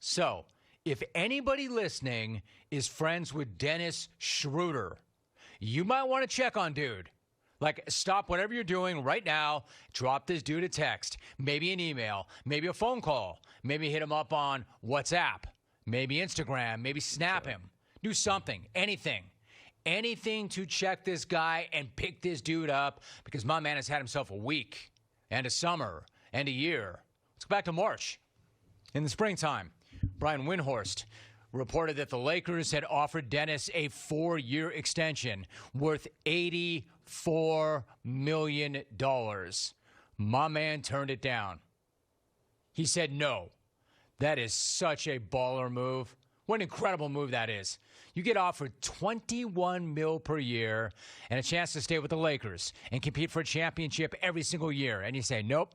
So, if anybody listening is friends with Dennis Schroder, you might want to check on dude. Like, stop whatever you're doing right now, drop this dude a text, maybe an email, maybe a phone call, maybe hit him up on WhatsApp, maybe Instagram, maybe snap him. Do something, anything to check this guy and pick this dude up, because my man has had himself a week and a summer and a year. Let's go back to March. In the springtime, Brian Windhorst reported that the Lakers had offered Dennis a 4-year extension worth $84 million. My man turned it down. He said no. That is such a baller move. What an incredible move that is. You get offered $21 million per year and a chance to stay with the Lakers and compete for a championship every single year. And you say, nope,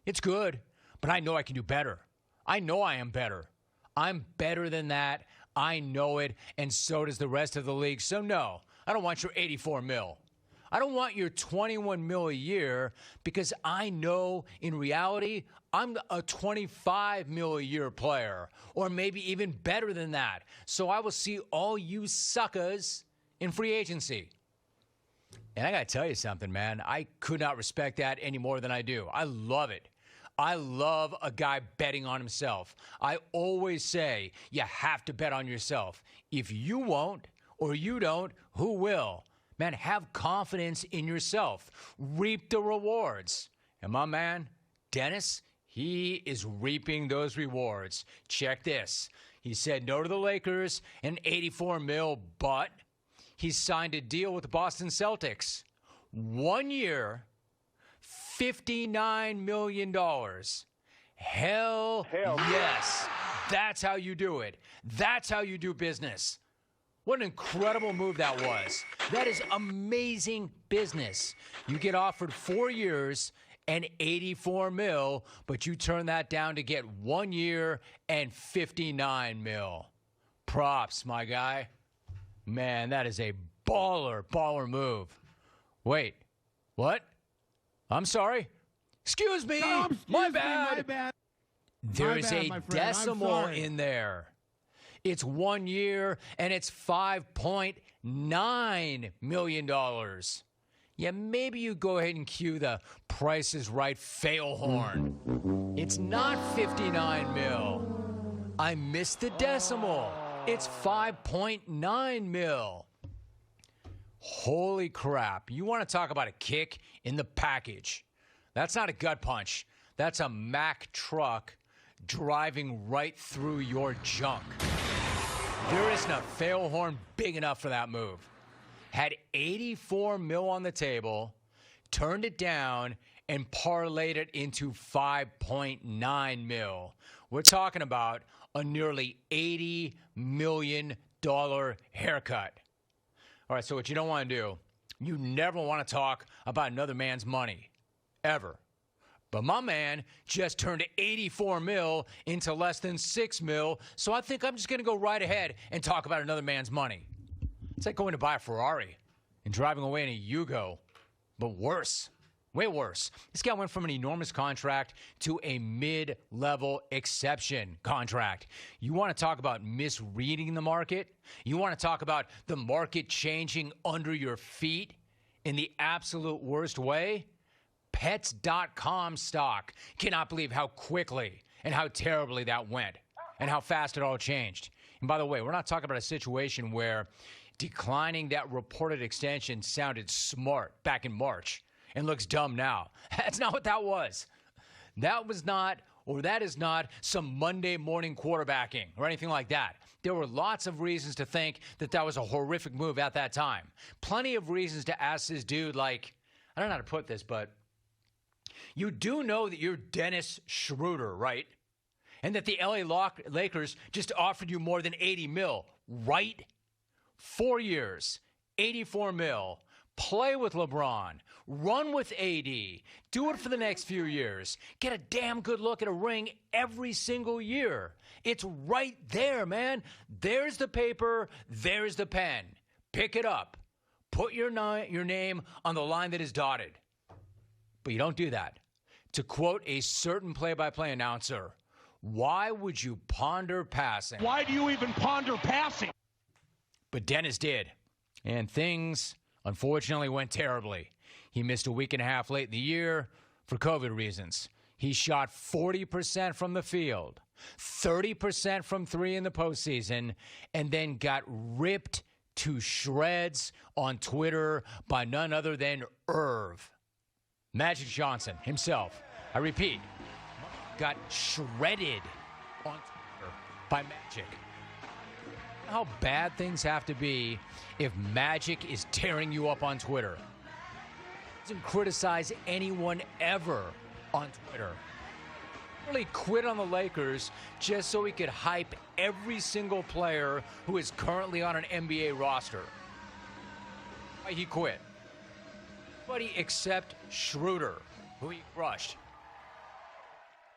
it's good, but I know I can do better. I know I am better. I'm better than that. I know it, and so does the rest of the league. So no, I don't want your $84 million. I don't want your $21 million a year, because I know in reality I'm a $25 million a year player, or maybe even better than that. So I will see all you suckers in free agency. And I got to tell you something, man. I could not respect that any more than I do. I love it. I love a guy betting on himself. I always say you have to bet on yourself. If you won't or you don't, who will? Man, have confidence in yourself. Reap the rewards. And my man, Dennis, he is reaping those rewards. Check this. He said no to the Lakers and $84 million, but he signed a deal with the Boston Celtics. 1 year, $59 million. Hell yes. That's how you do it. That's how you do business. What an incredible move that was. That is amazing business. You get offered 4 years and $84 million, but you turn that down to get 1 year and $59 million. Props, my guy. Man, that is a baller move. Wait, what? I'm sorry. Excuse me. No, my bad. There is a my friend. decimal in there. It's 1 year, and it's $5.9 million. Yeah, maybe you go ahead and cue the Price is Right fail horn. It's not $59 million. I missed the decimal. It's $5.9 million. Holy crap. You want to talk about a kick in the package. That's not a gut punch. That's a Mack truck driving right through your junk. There isn't a fail horn big enough for that move. Had $84 million on the table, turned it down, and parlayed it into $5.9 million. We're talking about a nearly $80 million haircut. All right, so what you don't want to do, you never want to talk about another man's money, ever. But my man just turned $84 million into less than $6 million, so I think I'm just going to go right ahead and talk about another man's money. It's like going to buy a Ferrari and driving away in a Yugo, but worse. Way worse. This guy went from an enormous contract to a mid-level exception contract. You want to talk about misreading the market? You want to talk about the market changing under your feet in the absolute worst way? Pets.com stock. Cannot believe how quickly and how terribly that went and how fast it all changed. And by the way, we're not talking about a situation where declining that reported extension sounded smart back in March and looks dumb now. That's not what that was. That was not, or that is not, some Monday morning quarterbacking or anything like that. There were lots of reasons to think that that was a horrific move at that time. Plenty of reasons to ask this dude, like, I don't know how to put this, but you do know that you're Dennis Schroder, right? And that the LA Lakers just offered you more than $80 million, right? 4 years, $84 million. Play with LeBron. Run with AD. Do it for the next few years. Get a damn good look at a ring every single year. It's right there, man. There's the paper. There's the pen. Pick it up. Put your name on the line that is dotted. But you don't do that. To quote a certain play-by-play announcer, Why would you ponder passing? Why do you even ponder passing? But Dennis did. And things, unfortunately, went terribly. He missed a week and a half late in the year for COVID reasons. He shot 40% from the field, 30% from three in the postseason, and then got ripped to shreds on Twitter by none other than Irv. Magic Johnson himself, I repeat, got shredded on Twitter by Magic. How bad things have to be if Magic is tearing you up on Twitter. He doesn't criticize anyone ever on Twitter. He really quit on the Lakers just so he could hype every single player who is currently on an NBA roster. Why he quit? Nobody except Schroder, who he crushed.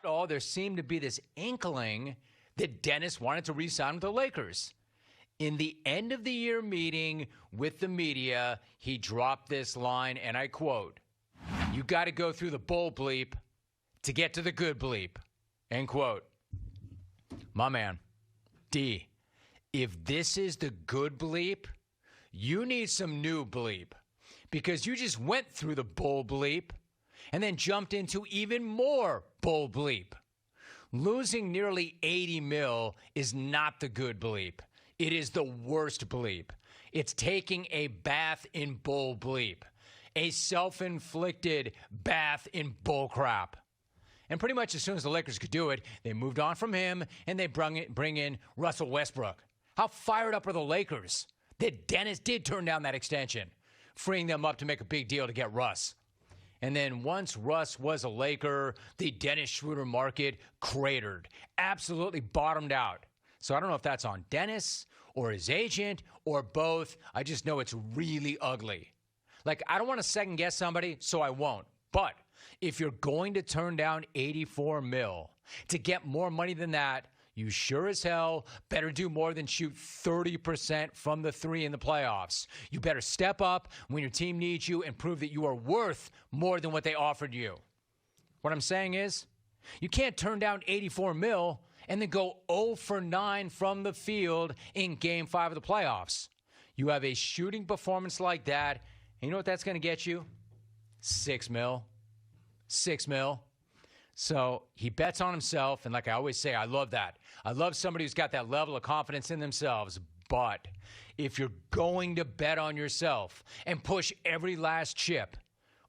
Oh, there seemed to be this inkling that Dennis wanted to re-sign with the Lakers. In the end of the year meeting with the media, he dropped this line, and I quote, "You got to go through the bull bleep to get to the good bleep," end quote. My man, D, if this is the good bleep, you need some new bleep, because you just went through the bull bleep and then jumped into even more bull bleep. Losing nearly 80 mil is not the good bleep. It is the worst bleep. It's taking a bath in bull bleep, a self-inflicted bath in bull crap. And pretty much as soon as the Lakers could do it, they moved on from him and they bring in Russell Westbrook. How fired up are the Lakers that Dennis did turn down that extension, freeing them up to make a big deal to get Russ. And then once Russ was a Laker, the Dennis Schroder market cratered, absolutely bottomed out. So I don't know if that's on Dennis or his agent or both. I just know it's really ugly. Like, I don't want to second guess somebody, so I won't. But if you're going to turn down 84 mil to get more money than that, you sure as hell better do more than shoot 30% from the three in the playoffs. You better step up when your team needs you and prove that you are worth more than what they offered you. What I'm saying is, you can't turn down 84 mil and then go 0 for 9 from the field in Game 5 of the playoffs. You have a shooting performance like that, and you know what that's going to get you? 6 mil. 6 mil. So he bets on himself, and like I always say, I love that. I love somebody who's got that level of confidence in themselves. But if you're going to bet on yourself and push every last chip,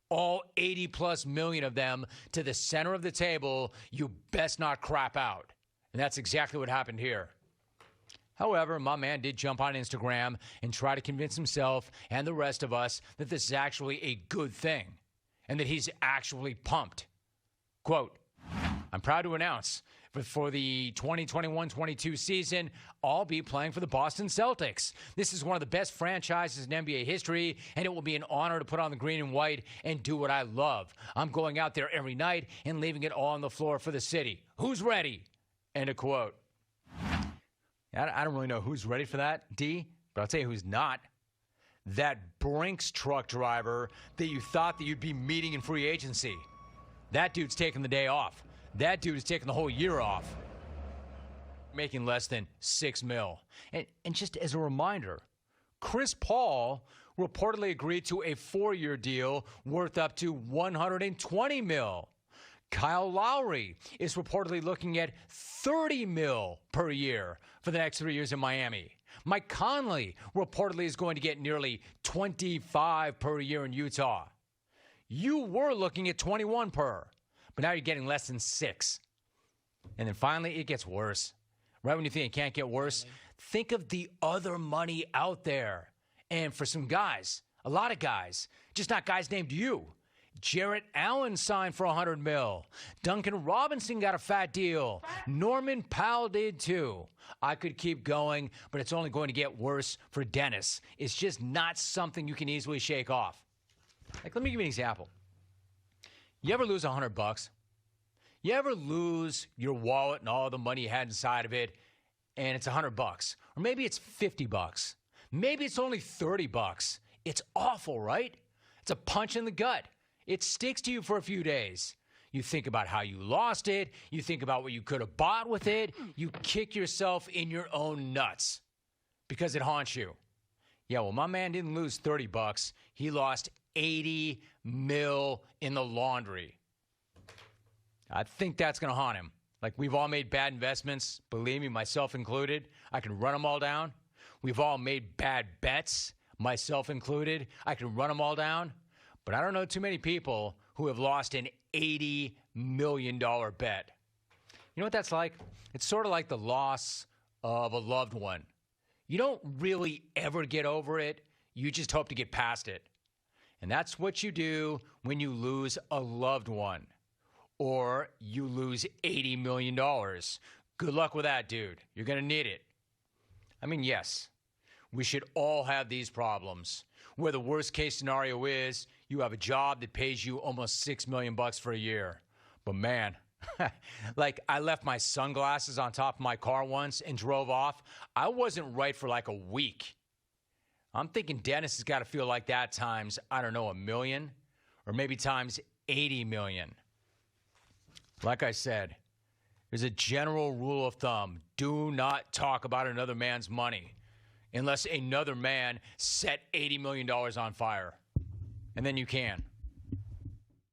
all 80-plus million of them, to the center of the table, you best not crap out. And that's exactly what happened here. However, my man did jump on Instagram and try to convince himself and the rest of us that this is actually a good thing and that he's actually pumped. Quote, "I'm proud to announce that for the 2021-22 season, I'll be playing for the Boston Celtics. This is one of the best franchises in NBA history, and it will be an honor to put on the green and white and do what I love. I'm going out there every night and leaving it all on the floor for the city. Who's ready?" End of quote. I don't really know who's ready for that, D, but I'll tell you who's not. That Brinks truck driver that you thought that you'd be meeting in free agency. That dude's taking the day off. That dude is taking the whole year off. Making less than 6 mil. And just as a reminder, Chris Paul reportedly agreed to a 4-year deal worth up to 120 mil. Kyle Lowry is reportedly looking at 30 mil per year for the next 3 years in Miami. Mike Conley reportedly is going to get nearly 25 per year in Utah. You were looking at 21 per, but now you're getting less than 6. And then finally, it gets worse. Right when you think it can't get worse, think of the other money out there. And for some guys, a lot of guys, just not guys named you. Jarrett Allen signed for 100 mil. Duncan Robinson got a fat deal. Norman Powell did too. I could keep going, but it's only going to get worse for Dennis. It's just not something you can easily shake off. Like, let me give you an example. You ever lose $100? You ever lose your wallet and all the money you had inside of it, and it's $100? Or maybe it's $50. Maybe it's only $30. It's awful, right? It's a punch in the gut. It sticks to you for a few days. You think about how you lost it. You think about what you could have bought with it. You kick yourself in your own nuts because it haunts you. Yeah, well, my man didn't lose $30. He lost 80 mil in the laundry. I think that's going to haunt him. Like, we've all made bad investments, believe me, myself included. I can run them all down. We've all made bad bets, myself included. I can run them all down. But I don't know too many people who have lost an $80 million bet. You know what that's like? It's sort of like the loss of a loved one. You don't really ever get over it. You just hope to get past it. And that's what you do when you lose a loved one or you lose $80 million. Good luck with that, dude. You're going to need it. I mean, yes, we should all have these problems where the worst case scenario is you have a job that pays you almost $6 million for a year. But man, like, I left my sunglasses on top of my car once and drove off. I wasn't right for like a week. I'm thinking Dennis has got to feel like that times, I don't know, 1 million or maybe times 80 million. Like I said, there's a general rule of thumb. Do not talk about another man's money unless another man set $80 million on fire. And then you can.